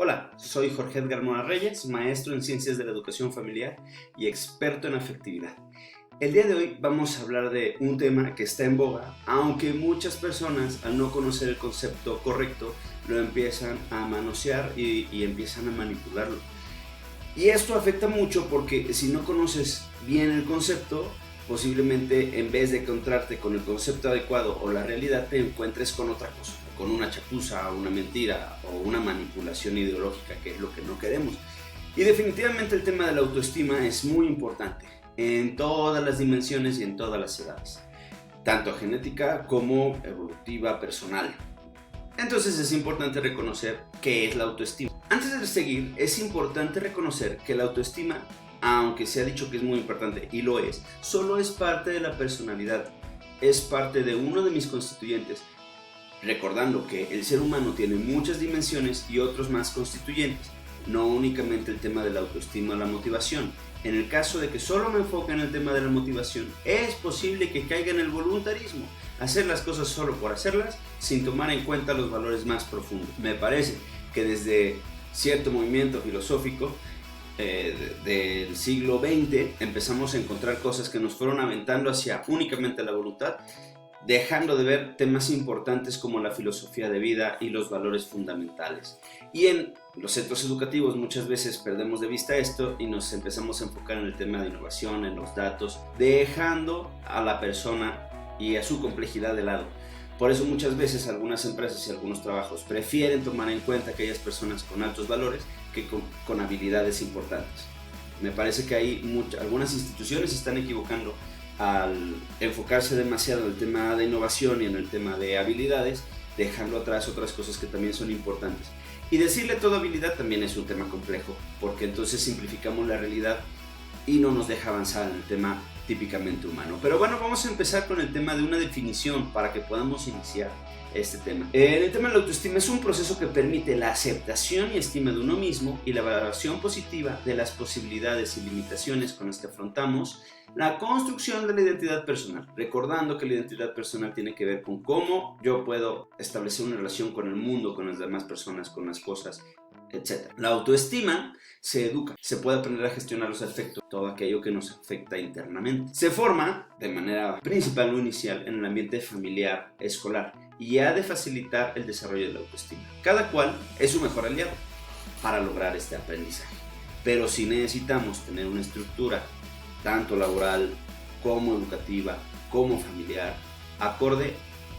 Hola, soy Jorge Edgar Mora Reyes, maestro en Ciencias de la Educación Familiar y experto en afectividad. El día de hoy vamos a hablar de un tema que está en boga, aunque muchas personas al no conocer el concepto correcto lo empiezan a manosear y empiezan a manipularlo. Y esto afecta mucho porque si no conoces bien el concepto, posiblemente en vez de encontrarte con el concepto adecuado o la realidad, te encuentres con otra cosa, con una chapuza, una mentira o una manipulación ideológica, que es lo que no queremos. Y definitivamente el tema de la autoestima es muy importante en todas las dimensiones y en todas las edades, tanto genética como evolutiva, personal. Entonces es importante reconocer qué es la autoestima. Antes de seguir, es importante reconocer que la autoestima, aunque se ha dicho que es muy importante, y lo es, solo es parte de la personalidad, es parte de uno de mis constituyentes, recordando que el ser humano tiene muchas dimensiones y otros más constituyentes, no únicamente el tema de la autoestima o la motivación. En el caso de que solo me enfoque en el tema de la motivación, es posible que caiga en el voluntarismo, hacer las cosas solo por hacerlas, sin tomar en cuenta los valores más profundos. Me parece que desde cierto movimiento filosófico del siglo XX empezamos a encontrar cosas que nos fueron aventando hacia únicamente la voluntad, dejando de ver temas importantes como la filosofía de vida y los valores fundamentales. Y en los centros educativos muchas veces perdemos de vista esto y nos empezamos a enfocar en el tema de innovación, en los datos, dejando a la persona y a su complejidad de lado. Por eso muchas veces algunas empresas y algunos trabajos prefieren tomar en cuenta a aquellas personas con altos valores que con habilidades importantes. Me parece que algunas instituciones se están equivocando al enfocarse demasiado en el tema de innovación y en el tema de habilidades, dejando atrás otras cosas que también son importantes. Y decirle toda habilidad también es un tema complejo, porque entonces simplificamos la realidad y no nos deja avanzar en el tema típicamente humano. Pero bueno, vamos a empezar con el tema de una definición para que podamos iniciar este tema. El tema de la autoestima es un proceso que permite la aceptación y estima de uno mismo y la valoración positiva de las posibilidades y limitaciones con las que afrontamos la construcción de la identidad personal, recordando que la identidad personal tiene que ver con cómo yo puedo establecer una relación con el mundo, con las demás personas, con las cosas, etc. La autoestima se educa, se puede aprender a gestionar los afectos, todo aquello que nos afecta internamente. Se forma de manera principal o inicial en el ambiente familiar, escolar, y ha de facilitar el desarrollo de la autoestima. Cada cual es su mejor aliado para lograr este aprendizaje. Pero si necesitamos tener una estructura tanto laboral como educativa, como familiar, acorde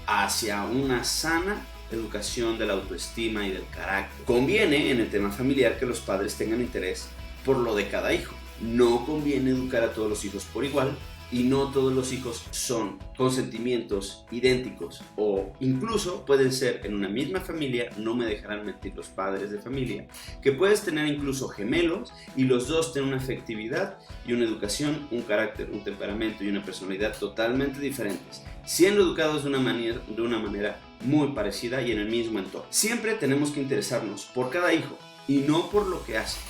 hacia una sana educación de la autoestima y del carácter. Conviene en el tema familiar que los padres tengan interés por lo de cada hijo. No conviene educar a todos los hijos por igual y no todos los hijos son con sentimientos idénticos o incluso pueden ser en una misma familia, no me dejarán mentir los padres de familia, que puedes tener incluso gemelos y los dos tienen una afectividad y una educación, un carácter, un temperamento y una personalidad totalmente diferentes, siendo educados de una manera muy parecida y en el mismo entorno. Siempre tenemos que interesarnos por cada hijo y no por lo que hace.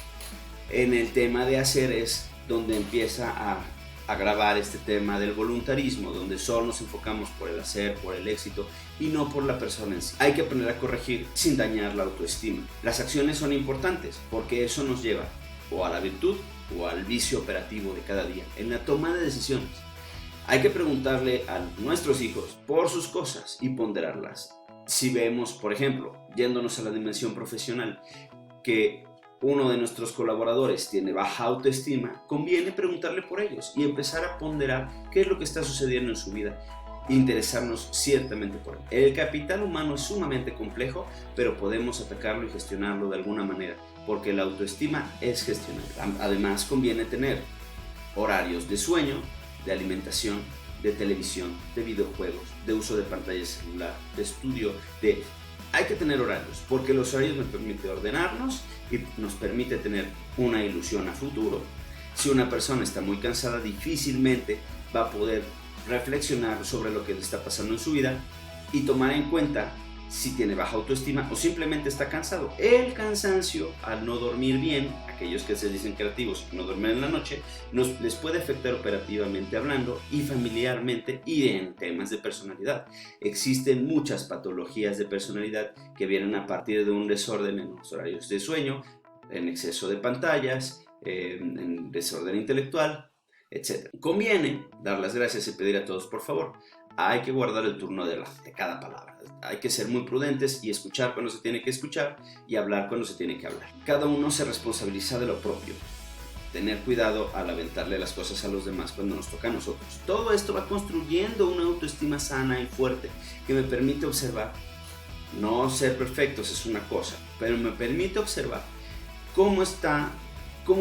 En el tema de hacer es donde empieza a grabar este tema del voluntarismo, donde solo nos enfocamos por el hacer, por el éxito y no por la persona en sí. Hay que aprender a corregir sin dañar la autoestima. Las acciones son importantes porque eso nos lleva o a la virtud o al vicio operativo de cada día en la toma de decisiones. Hay que preguntarle a nuestros hijos por sus cosas y ponderarlas. Si vemos, por ejemplo, yéndonos a la dimensión profesional, que uno de nuestros colaboradores tiene baja autoestima, conviene preguntarle por ellos y empezar a ponderar qué es lo que está sucediendo en su vida, interesarnos ciertamente por él. El capital humano es sumamente complejo, pero podemos atacarlo y gestionarlo de alguna manera, porque la autoestima es gestionable. Además, conviene tener horarios de sueño, de alimentación, de televisión, de videojuegos, de uso de pantalla celular, de estudio, Hay que tener horarios, porque los horarios nos permiten ordenarnos y nos permite tener una ilusión a futuro. Si una persona está muy cansada, difícilmente va a poder reflexionar sobre lo que le está pasando en su vida y tomar en cuenta si tiene baja autoestima o simplemente está cansado. El cansancio, al no dormir bien, aquellos que se dicen creativos y no duermen en la noche, les puede afectar operativamente hablando y familiarmente y en temas de personalidad. Existen muchas patologías de personalidad que vienen a partir de un desorden en los horarios de sueño, en exceso de pantallas, en desorden intelectual, etc. Conviene dar las gracias y pedir a todos por favor. Hay que guardar el turno de cada palabra. Hay que ser muy prudentes y escuchar cuando se tiene que escuchar y hablar cuando se tiene que hablar. Cada uno se responsabiliza de lo propio. Tener cuidado al aventarle las cosas a los demás cuando nos toca a nosotros. Todo esto va construyendo una autoestima sana y fuerte que me permite observar. No ser perfectos es una cosa, pero me permite observar cómo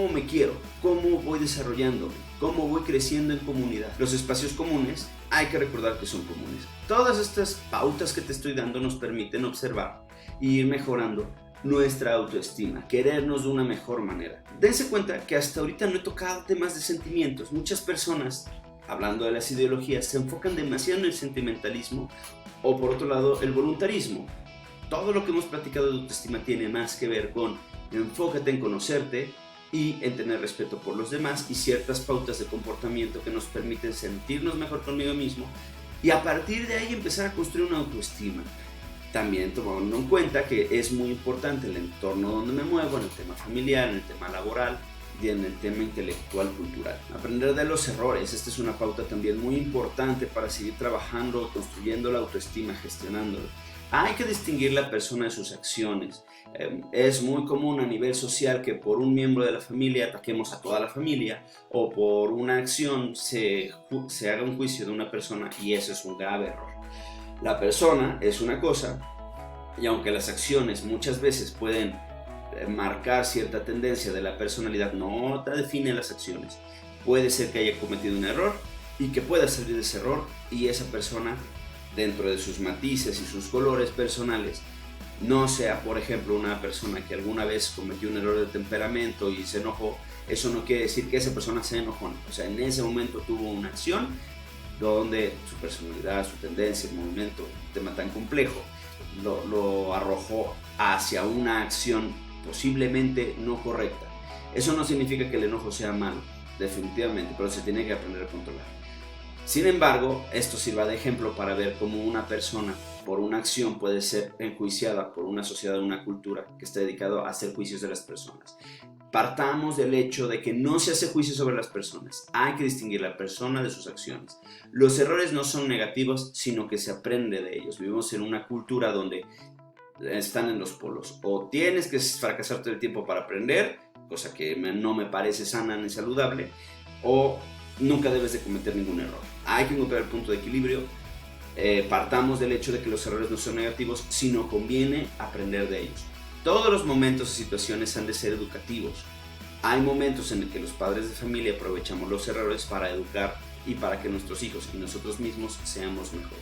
me quiero, cómo voy desarrollándome, cómo voy creciendo en comunidad. Los espacios comunes hay que recordar que son comunes. Todas estas pautas que te estoy dando nos permiten observar y ir mejorando nuestra autoestima, querernos de una mejor manera. Dense cuenta que hasta ahorita no he tocado temas de sentimientos. Muchas personas, hablando de las ideologías, se enfocan demasiado en el sentimentalismo o por otro lado el voluntarismo. Todo lo que hemos platicado de autoestima tiene más que ver con enfócate en conocerte y en tener respeto por los demás y ciertas pautas de comportamiento que nos permiten sentirnos mejor conmigo mismo y a partir de ahí empezar a construir una autoestima. También tomando en cuenta que es muy importante el entorno donde me muevo, en el tema familiar, en el tema laboral y en el tema intelectual cultural. Aprender de los errores, esta es una pauta también muy importante para seguir trabajando, construyendo la autoestima, gestionándolo. Hay que distinguir la persona de sus acciones. Es muy común a nivel social que por un miembro de la familia ataquemos a toda la familia o por una acción se haga un juicio de una persona y eso es un grave error. La persona es una cosa y aunque las acciones muchas veces pueden marcar cierta tendencia de la personalidad, no te define las acciones. Puede ser que haya cometido un error y que pueda salir de ese error y esa persona dentro de sus matices y sus colores personales no sea, por ejemplo, una persona que alguna vez cometió un error de temperamento y se enojó. Eso no quiere decir que esa persona se enojó, o sea, en ese momento tuvo una acción donde su personalidad, su tendencia, el movimiento, un tema tan complejo, lo arrojó hacia una acción posiblemente no correcta. Eso no significa que el enojo sea malo, definitivamente, pero se tiene que aprender a controlar. Sin embargo, esto sirva de ejemplo para ver cómo una persona por una acción puede ser enjuiciada por una sociedad o una cultura que está dedicado a hacer juicios de las personas. Partamos del hecho de que no se hace juicio sobre las personas, hay que distinguir la persona de sus acciones. Los errores no son negativos, sino que se aprende de ellos. Vivimos en una cultura donde están en los polos. O tienes que fracasar todo el tiempo para aprender, cosa que no me parece sana ni saludable, o nunca debes de cometer ningún error. Hay que encontrar el punto de equilibrio. Partamos del hecho de que los errores no son negativos, sino conviene aprender de ellos. Todos los momentos y situaciones han de ser educativos. Hay momentos en los que los padres de familia aprovechamos los errores para educar y para que nuestros hijos y nosotros mismos seamos mejores.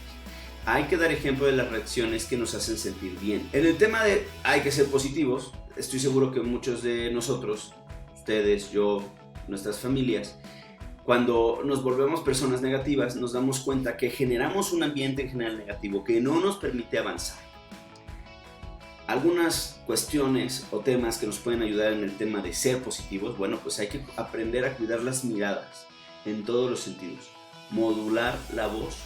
Hay que dar ejemplo de las reacciones que nos hacen sentir bien. En el tema de hay que ser positivos, estoy seguro que muchos de nosotros, ustedes, yo, nuestras familias, cuando nos volvemos personas negativas, nos damos cuenta que generamos un ambiente en general negativo que no nos permite avanzar. Algunas cuestiones o temas que nos pueden ayudar en el tema de ser positivos, bueno, pues hay que aprender a cuidar las miradas en todos los sentidos. Modular la voz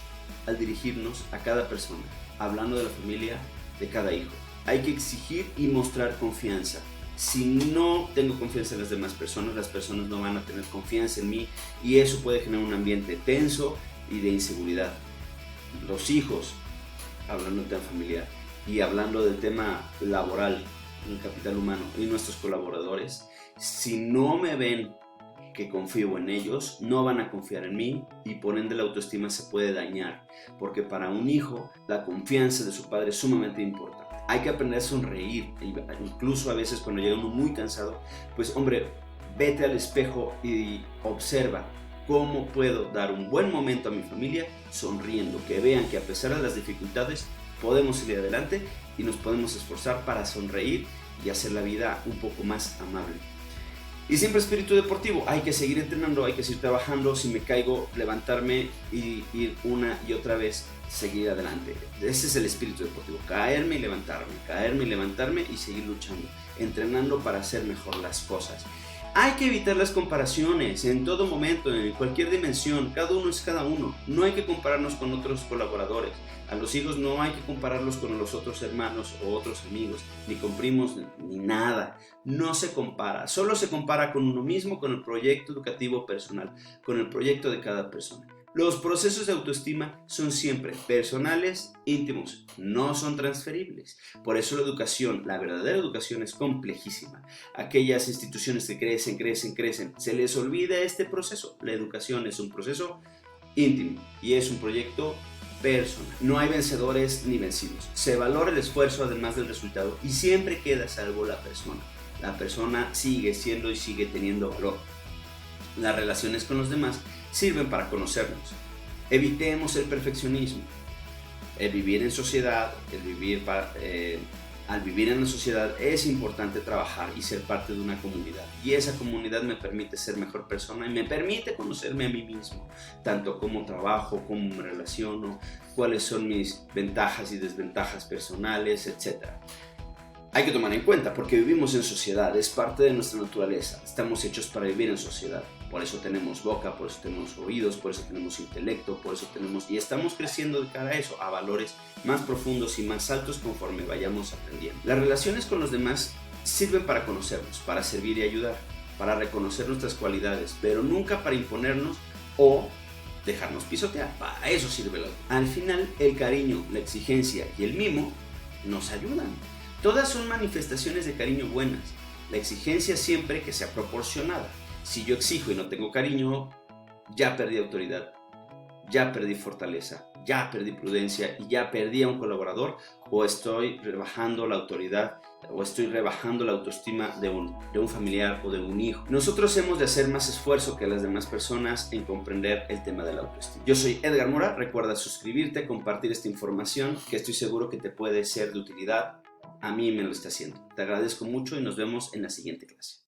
al dirigirnos a cada persona, hablando de la familia de cada hijo. Hay que exigir y mostrar confianza. Si no tengo confianza en las demás personas, las personas no van a tener confianza en mí y eso puede generar un ambiente tenso y de inseguridad. Los hijos, hablando del tema familiar y hablando del tema laboral, el capital humano y nuestros colaboradores, si no me ven que confío en ellos, no van a confiar en mí y por ende la autoestima se puede dañar, porque para un hijo la confianza de su padre es sumamente importante. Hay que aprender a sonreír, incluso a veces cuando llega uno muy cansado, pues hombre, vete al espejo y observa cómo puedo dar un buen momento a mi familia sonriendo, que vean que a pesar de las dificultades podemos salir adelante y nos podemos esforzar para sonreír y hacer la vida un poco más amable. Y siempre espíritu deportivo, hay que seguir entrenando, hay que seguir trabajando, si me caigo, levantarme y ir una y otra vez seguir adelante. Ese es el espíritu deportivo, caerme y levantarme y seguir luchando, entrenando para hacer mejor las cosas. Hay que evitar las comparaciones en todo momento, en cualquier dimensión. Cada uno es cada uno. No hay que compararnos con otros colaboradores. A los hijos no hay que compararlos con los otros hermanos o otros amigos, ni con primos, ni nada. No se compara. Solo se compara con uno mismo, con el proyecto educativo personal, con el proyecto de cada persona. Los procesos de autoestima son siempre personales, íntimos, no son transferibles. Por eso la educación, la verdadera educación, es complejísima. Aquellas instituciones que crecen, se les olvida este proceso. La educación es un proceso íntimo y es un proyecto personal. No hay vencedores ni vencidos. Se valora el esfuerzo además del resultado y siempre queda a salvo la persona. La persona sigue siendo y sigue teniendo valor. Las relaciones con los demás sirven para conocernos. Evitemos el perfeccionismo. El vivir en sociedad, al vivir en la sociedad es importante trabajar y ser parte de una comunidad. Y esa comunidad me permite ser mejor persona y me permite conocerme a mí mismo, tanto cómo trabajo, cómo me relaciono, cuáles son mis ventajas y desventajas personales, etc. Hay que tomar en cuenta porque vivimos en sociedad, es parte de nuestra naturaleza, estamos hechos para vivir en sociedad. Por eso tenemos boca, por eso tenemos oídos, por eso tenemos intelecto, por eso y estamos creciendo de cara a eso, a valores más profundos y más altos conforme vayamos aprendiendo. Las relaciones con los demás sirven para conocernos, para servir y ayudar, para reconocer nuestras cualidades, pero nunca para imponernos o dejarnos pisotear. Para eso sirve el otro. Al final, el cariño, la exigencia y el mimo nos ayudan. Todas son manifestaciones de cariño buenas. La exigencia siempre que sea proporcionada. Si yo exijo y no tengo cariño, ya perdí autoridad, ya perdí fortaleza, ya perdí prudencia y ya perdí a un colaborador, o estoy rebajando la autoridad o estoy rebajando la autoestima de un familiar o de un hijo. Nosotros hemos de hacer más esfuerzo que las demás personas en comprender el tema de la autoestima. Yo soy Edgar Mora, recuerda suscribirte, compartir esta información que estoy seguro que te puede ser de utilidad. A mí me lo está haciendo. Te agradezco mucho y nos vemos en la siguiente clase.